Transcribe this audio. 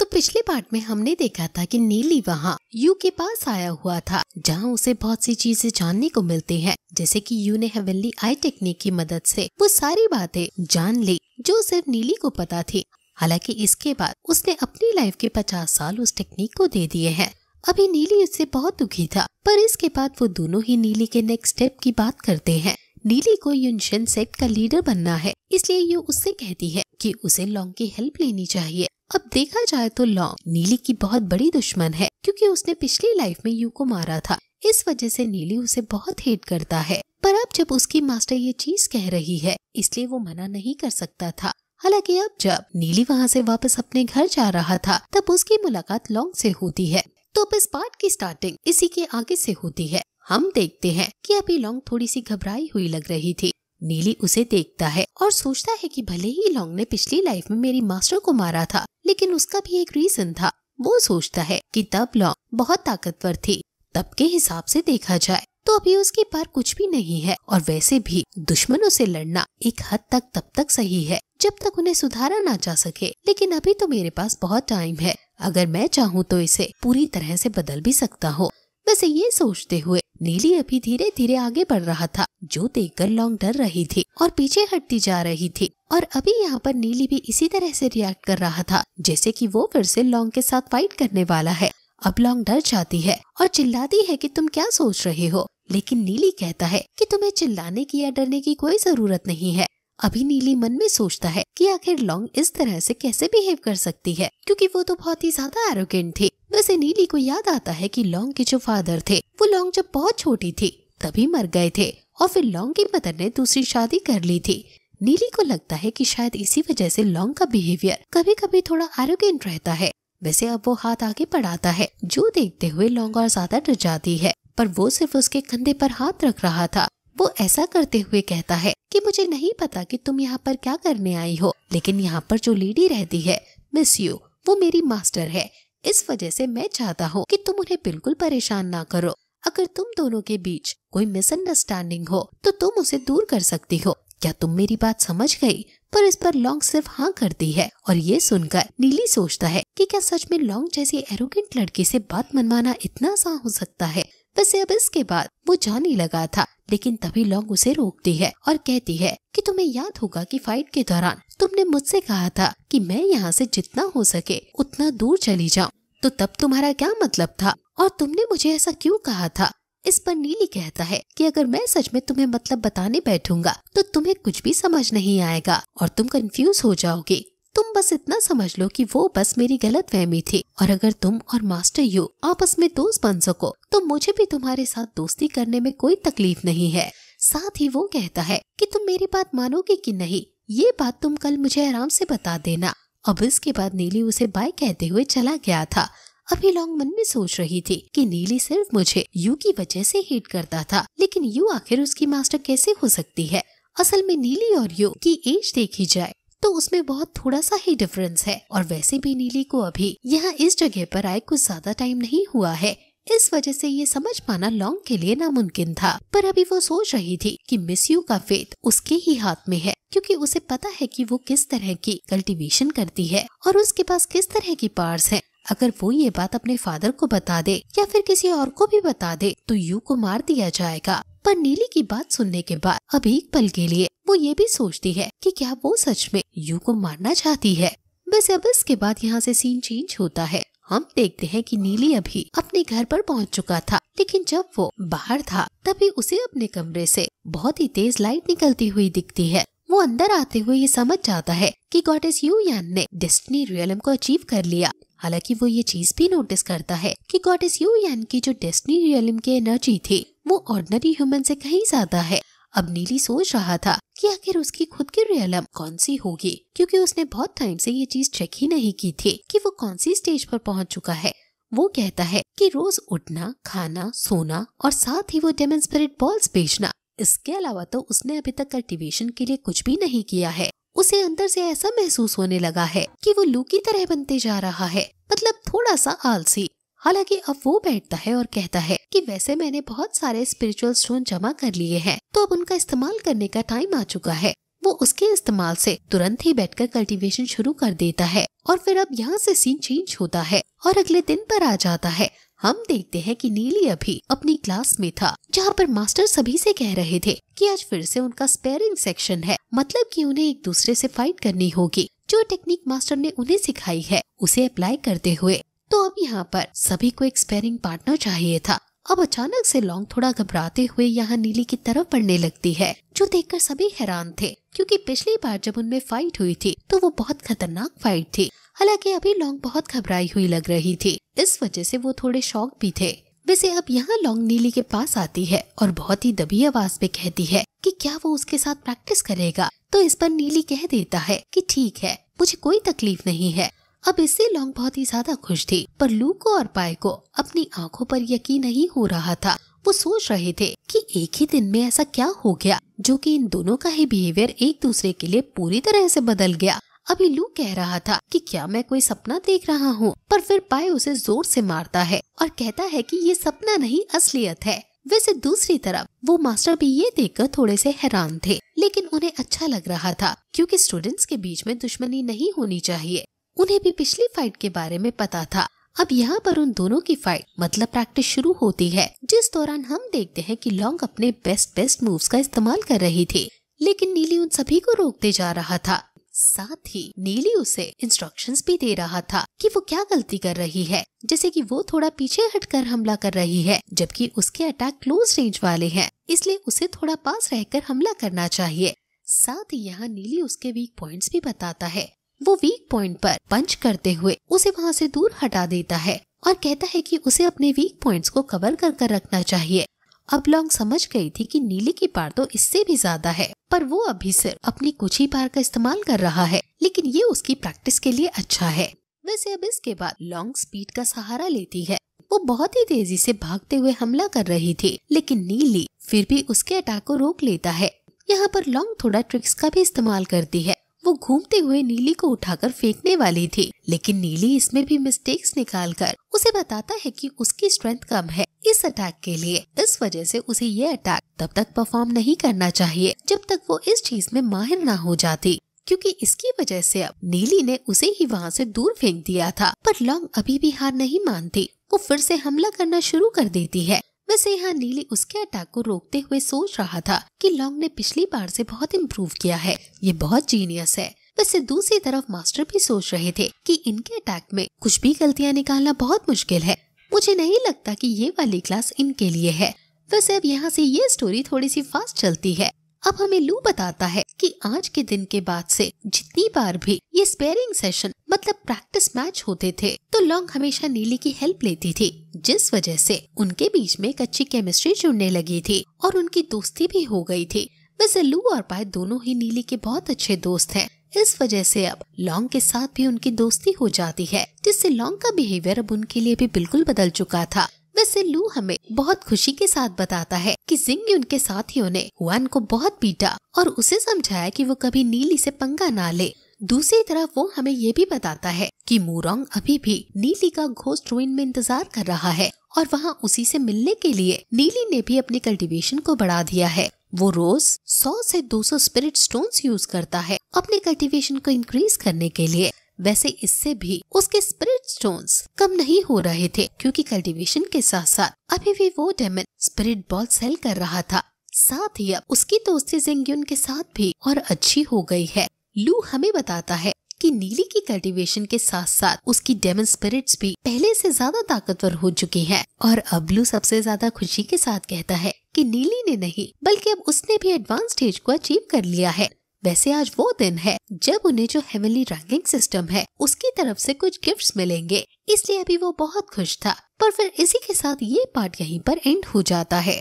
तो पिछले पार्ट में हमने देखा था कि नीली वहाँ यू के पास आया हुआ था, जहाँ उसे बहुत सी चीजें जानने को मिलती हैं, जैसे कि यू ने हेवनली आई टेक्निक की मदद से वो सारी बातें जान ली जो सिर्फ नीली को पता थी। हालांकि इसके बाद उसने अपनी लाइफ के 50 साल उस टेक्निक को दे दिए हैं। अभी नीली उससे बहुत दुखी था, पर इसके बाद वो दोनों ही नीली के नेक्स्ट स्टेप की बात करते हैं। नीली को युनशन सेक्ट का लीडर बनना है, इसलिए यू उससे कहती है कि उसे लॉन्ग की हेल्प लेनी चाहिए। अब देखा जाए तो लॉन्ग नीली की बहुत बड़ी दुश्मन है, क्योंकि उसने पिछली लाइफ में यू को मारा था। इस वजह से नीली उसे बहुत हेट करता है, पर अब जब उसकी मास्टर ये चीज कह रही है, इसलिए वो मना नहीं कर सकता था। हालांकि अब जब नीली वहाँ से वापस अपने घर जा रहा था, तब उसकी मुलाकात लॉन्ग से होती है। तो अब इस पार्ट की स्टार्टिंग इसी के आगे से होती है। हम देखते हैं कि अभी लॉन्ग थोड़ी सी घबराई हुई लग रही थी। नीली उसे देखता है और सोचता है कि भले ही लॉन्ग ने पिछली लाइफ में मेरी मास्टर को मारा था, लेकिन उसका भी एक रीजन था। वो सोचता है कि तब लॉन्ग बहुत ताकतवर थी। तब के हिसाब से देखा जाए तो अभी उसके पास कुछ भी नहीं है, और वैसे भी दुश्मनों से लड़ना एक हद तक तब तक सही है जब तक उन्हें सुधारा ना जा सके। लेकिन अभी तो मेरे पास बहुत टाइम है, अगर मैं चाहूँ तो इसे पूरी तरह से बदल भी सकता हूँ। वैसे ये सोचते हुए नीली अभी धीरे धीरे आगे बढ़ रहा था, जो देखकर लॉन्ग डर रही थी और पीछे हटती जा रही थी। और अभी यहाँ पर नीली भी इसी तरह से रिएक्ट कर रहा था, जैसे कि वो फिर से लॉन्ग के साथ फाइट करने वाला है। अब लॉन्ग डर जाती है और चिल्लाती है कि तुम क्या सोच रहे हो, लेकिन नीली कहता है कि तुम्हें चिल्लाने की या डरने की कोई जरूरत नहीं है। अभी नीली मन में सोचता है कि आखिर लॉन्ग इस तरह से कैसे बिहेव कर सकती है, क्योंकि वो तो बहुत ही ज्यादा एरोगेंट थी। वैसे नीली को याद आता है कि लॉन्ग के जो फादर थे वो लॉन्ग जब बहुत छोटी थी तभी मर गए थे, और फिर लॉन्ग की मदर ने दूसरी शादी कर ली थी। नीली को लगता है कि शायद इसी वजह से लॉन्ग का बिहेवियर कभी कभी थोड़ा एरोगेंट रहता है। वैसे अब वो हाथ आगे बढ़ाता है, जो देखते हुए लॉन्ग और ज्यादा डर जाती है, पर वो सिर्फ उसके कंधे पर हाथ रख रहा था। वो ऐसा करते हुए कहता है कि मुझे नहीं पता कि तुम यहाँ पर क्या करने आई हो, लेकिन यहाँ पर जो लेडी रहती है मिस यू, वो मेरी मास्टर है। इस वजह से मैं चाहता हूँ कि तुम उन्हें बिल्कुल परेशान ना करो। अगर तुम दोनों के बीच कोई मिसअंडरस्टैंडिंग हो तो तुम उसे दूर कर सकती हो। क्या तुम मेरी बात समझ गई? पर इस पर लॉन्ग सिर्फ हाँ करती है, और ये सुनकर नीली सोचता है कि क्या सच में लॉन्ग जैसी एरोगेंट लड़की से बात मनवाना इतना आसान हो सकता है। वैसे अब इसके बाद वो जाने लगा था, लेकिन तभी लॉन्ग उसे रोकती है और कहती है कि तुम्हें याद होगा कि फाइट के दौरान तुमने मुझसे कहा था कि मैं यहाँ से जितना हो सके उतना दूर चली जाऊं, तो तब तुम्हारा क्या मतलब था और तुमने मुझे ऐसा क्यों कहा था? इस पर नीली कहता है कि अगर मैं सच में तुम्हें मतलब बताने बैठूंगा तो तुम्हें कुछ भी समझ नहीं आएगा और तुम कंफ्यूज हो जाओगे। तुम बस इतना समझ लो कि वो बस मेरी गलतफहमी थी, और अगर तुम और मास्टर यू आपस में दोस्त बन सको तो मुझे भी तुम्हारे साथ दोस्ती करने में कोई तकलीफ नहीं है। साथ ही वो कहता है कि तुम मेरी बात मानोगे कि नहीं, ये बात तुम कल मुझे आराम से बता देना। अब इसके बाद नीली उसे बाय कहते हुए चला गया था। अभी लॉन्ग मन में सोच रही थी कि नीली सिर्फ मुझे यू की वजह से हेट करता था, लेकिन यू आखिर उसकी मास्टर कैसे हो सकती है? असल में नीली और यू की एज देखी जाए तो उसमें बहुत थोड़ा सा ही डिफरेंस है, और वैसे भी नीली को अभी यहाँ इस जगह पर आए कुछ ज्यादा टाइम नहीं हुआ है। इस वजह से ये समझ पाना लॉन्ग के लिए नामुमकिन था। पर अभी वो सोच रही थी कि मिस यू का फेट उसके ही हाथ में है, क्योंकि उसे पता है कि वो किस तरह की कल्टीवेशन करती है और उसके पास किस तरह की पावर्स हैं। अगर वो ये बात अपने फादर को बता दे या फिर किसी और को भी बता दे तो यू को मार दिया जाएगा। पर नीली की बात सुनने के बाद अब एक पल के लिए वो ये भी सोचती है कि क्या वो सच में यू को मारना चाहती है। वैसे अब इसके बाद यहाँ से सीन चेंज होता है। हम देखते हैं कि नीली अभी अपने घर पर पहुँच चुका था, लेकिन जब वो बाहर था तभी उसे अपने कमरे से बहुत ही तेज लाइट निकलती हुई दिखती है। वो अंदर आते हुए ये समझ जाता है कि गॉडेस यू यान ने डेस्टिनी रियलम को अचीव कर लिया। हालांकि वो ये चीज भी नोटिस करता है कि गॉडेस यू यान की जो डेस्टिनी रियलम की एनर्जी थी वो ऑर्डिनरी ह्यूमन से कहीं ज्यादा है। अब नीली सोच रहा था कि आखिर उसकी खुद की रियलम कौन सी होगी, क्योंकि उसने बहुत टाइम से ये चीज चेक ही नहीं की थी कि वो कौन सी स्टेज पर पहुंच चुका है। वो कहता है कि रोज उठना, खाना, सोना और साथ ही वो डेमन स्पिरिट बॉल्स बेचना, इसके अलावा तो उसने अभी तक कल्टीवेशन के लिए कुछ भी नहीं किया है। उसे अंदर से ऐसा महसूस होने लगा है कि वो लू की तरह बनते जा रहा है, मतलब थोड़ा सा आलसी। हालांकि अब वो बैठता है और कहता है कि वैसे मैंने बहुत सारे स्पिरिचुअल स्टोन जमा कर लिए हैं, तो अब उनका इस्तेमाल करने का टाइम आ चुका है। वो उसके इस्तेमाल से तुरंत ही बैठकर कल्टीवेशन शुरू कर देता है। और फिर अब यहाँ से सीन चेंज होता है और अगले दिन पर आ जाता है। हम देखते हैं कि नीली अभी अपनी क्लास में था, जहाँ पर मास्टर सभी से कह रहे थे कि आज फिर से उनका स्पेयरिंग सेक्शन है, मतलब कि उन्हें एक दूसरे से फाइट करनी होगी। जो टेक्निक मास्टर ने उन्हें सिखाई है उसे अप्लाई करते हुए। तो अब यहाँ पर सभी को एक स्पेयरिंग पार्टनर चाहिए था। अब अचानक से लॉन्ग थोड़ा घबराते हुए यहाँ नीली की तरफ बढ़ने लगती है, जो देखकर सभी हैरान थे, क्योंकि पिछली बार जब उनमें फाइट हुई थी तो वो बहुत खतरनाक फाइट थी। हालांकि अभी लॉन्ग बहुत घबराई हुई लग रही थी, इस वजह से वो थोड़े शॉक भी थे। वैसे अब यहाँ लॉन्ग नीली के पास आती है और बहुत ही दबी आवाज में कहती है कि क्या वो उसके साथ प्रैक्टिस करेगा। तो इस पर नीली कह देता है कि ठीक है, मुझे कोई तकलीफ नहीं है। अब इससे लॉन्ग बहुत ही ज्यादा खुश थी, पर लू को और पाई को अपनी आंखों पर यकीन नहीं हो रहा था। वो सोच रहे थे कि एक ही दिन में ऐसा क्या हो गया जो कि इन दोनों का ही बिहेवियर एक दूसरे के लिए पूरी तरह से बदल गया। अभी लू कह रहा था कि क्या मैं कोई सपना देख रहा हूँ, पर फिर पाई उसे जोर से मारता है और कहता है कि ये सपना नहीं असलियत है। वैसे दूसरी तरफ वो मास्टर भी ये देखकर थोड़े से हैरान थे, लेकिन उन्हें अच्छा लग रहा था, क्योंकि स्टूडेंट्स के बीच में दुश्मनी नहीं होनी चाहिए। उन्हें भी पिछली फाइट के बारे में पता था। अब यहाँ पर उन दोनों की फाइट मतलब प्रैक्टिस शुरू होती है, जिस दौरान हम देखते हैं कि लॉन्ग अपने बेस्ट मूव्स का इस्तेमाल कर रही थी, लेकिन नीली उन सभी को रोकते जा रहा था। साथ ही नीली उसे इंस्ट्रक्शंस भी दे रहा था कि वो क्या गलती कर रही है, जैसे कि वो थोड़ा पीछे हटकर हमला कर रही है, जबकि उसके अटैक क्लोज रेंज वाले हैं, इसलिए उसे थोड़ा पास रहकर हमला करना चाहिए। साथ ही यहाँ नीली उसके वीक पॉइंट्स भी बताता है। वो वीक पॉइंट पर पंच करते हुए उसे वहाँ से दूर हटा देता है और कहता है कि उसे अपने वीक पॉइंट्स को कवर कर रखना चाहिए। अब लॉन्ग समझ गई थी कि नीली की पार तो इससे भी ज्यादा है, पर वो अभी सिर्फ अपनी कुछ ही पार का इस्तेमाल कर रहा है, लेकिन ये उसकी प्रैक्टिस के लिए अच्छा है। वैसे अब इसके बाद लॉन्ग स्पीड का सहारा लेती है। वो बहुत ही तेजी से भागते हुए हमला कर रही थी, लेकिन नीली फिर भी उसके अटैक को रोक लेता है। यहाँ पर लॉन्ग थोड़ा ट्रिक्स का भी इस्तेमाल करती है। वो घूमते हुए नीली को उठाकर फेंकने वाली थी, लेकिन नीली इसमें भी मिस्टेक्स निकालकर उसे बताता है कि उसकी स्ट्रेंथ कम है इस अटैक के लिए। इस वजह से उसे ये अटैक तब तक परफॉर्म नहीं करना चाहिए जब तक वो इस चीज में माहिर ना हो जाती, क्योंकि इसकी वजह से अब नीली ने उसे ही वहाँ से दूर फेंक दिया था। पर लॉन्ग अभी भी हार नहीं मानती, वो फिर से हमला करना शुरू कर देती है। वैसे यहाँ नीली उसके अटैक को रोकते हुए सोच रहा था कि लॉन्ग ने पिछली बार से बहुत इम्प्रूव किया है, ये बहुत जीनियस है। वैसे दूसरी तरफ मास्टर भी सोच रहे थे कि इनके अटैक में कुछ भी गलतियाँ निकालना बहुत मुश्किल है। मुझे नहीं लगता कि ये वाली क्लास इनके लिए है। वैसे अब यहाँ से ये स्टोरी थोड़ी सी फास्ट चलती है। अब हमें लू बताता है कि आज के दिन के बाद से जितनी बार भी ये स्पेयरिंग सेशन मतलब प्रैक्टिस मैच होते थे, तो लॉन्ग हमेशा नीली की हेल्प लेती थी, जिस वजह से उनके बीच में एक अच्छी केमिस्ट्री जुड़ने लगी थी और उनकी दोस्ती भी हो गई थी। वैसे लू और पाई दोनों ही नीली के बहुत अच्छे दोस्त हैं। इस वजह से अब लॉन्ग के साथ भी उनकी दोस्ती हो जाती है, जिससे लॉन्ग का बिहेवियर अब उनके लिए भी बिल्कुल बदल चुका था। वैसे लू हमें बहुत खुशी के साथ बताता है कि जिंग उनके साथियों ने हुआन को बहुत पीटा और उसे समझाया कि वो कभी नीली से पंगा ना ले। दूसरी तरफ वो हमें ये भी बताता है कि मूरोंग अभी भी नीली का घोस्ट रूइन में इंतजार कर रहा है और वहाँ उसी से मिलने के लिए नीली ने भी अपनी कल्टीवेशन को बढ़ा दिया है। वो रोज 100 से 200 स्पिरिट स्टोन्स यूज करता है अपने कल्टीवेशन को इंक्रीज करने के लिए। वैसे इससे भी उसके स्पिरिट स्टोन्स कम नहीं हो रहे थे, क्योंकि कल्टीवेशन के साथ साथ अभी भी वो डेमन स्पिरिट बॉल सेल कर रहा था। साथ ही अब उसकी दोस्ती जिंग्युन के साथ भी और अच्छी हो गई है। लू हमें बताता है कि नीली की कल्टीवेशन के साथ साथ उसकी डेमन स्पिरिट्स भी पहले से ज्यादा ताकतवर हो चुकी हैं। और अब लू सबसे ज्यादा खुशी के साथ कहता है कि नीली ने नहीं बल्कि अब उसने भी एडवांस स्टेज को अचीव कर लिया है। वैसे आज वो दिन है जब उन्हें जो हेवनली रैंकिंग सिस्टम है उसकी तरफ से कुछ गिफ्ट्स मिलेंगे, इसलिए अभी वो बहुत खुश था। पर फिर इसी के साथ ये पार्ट यहीं पर एंड हो जाता है।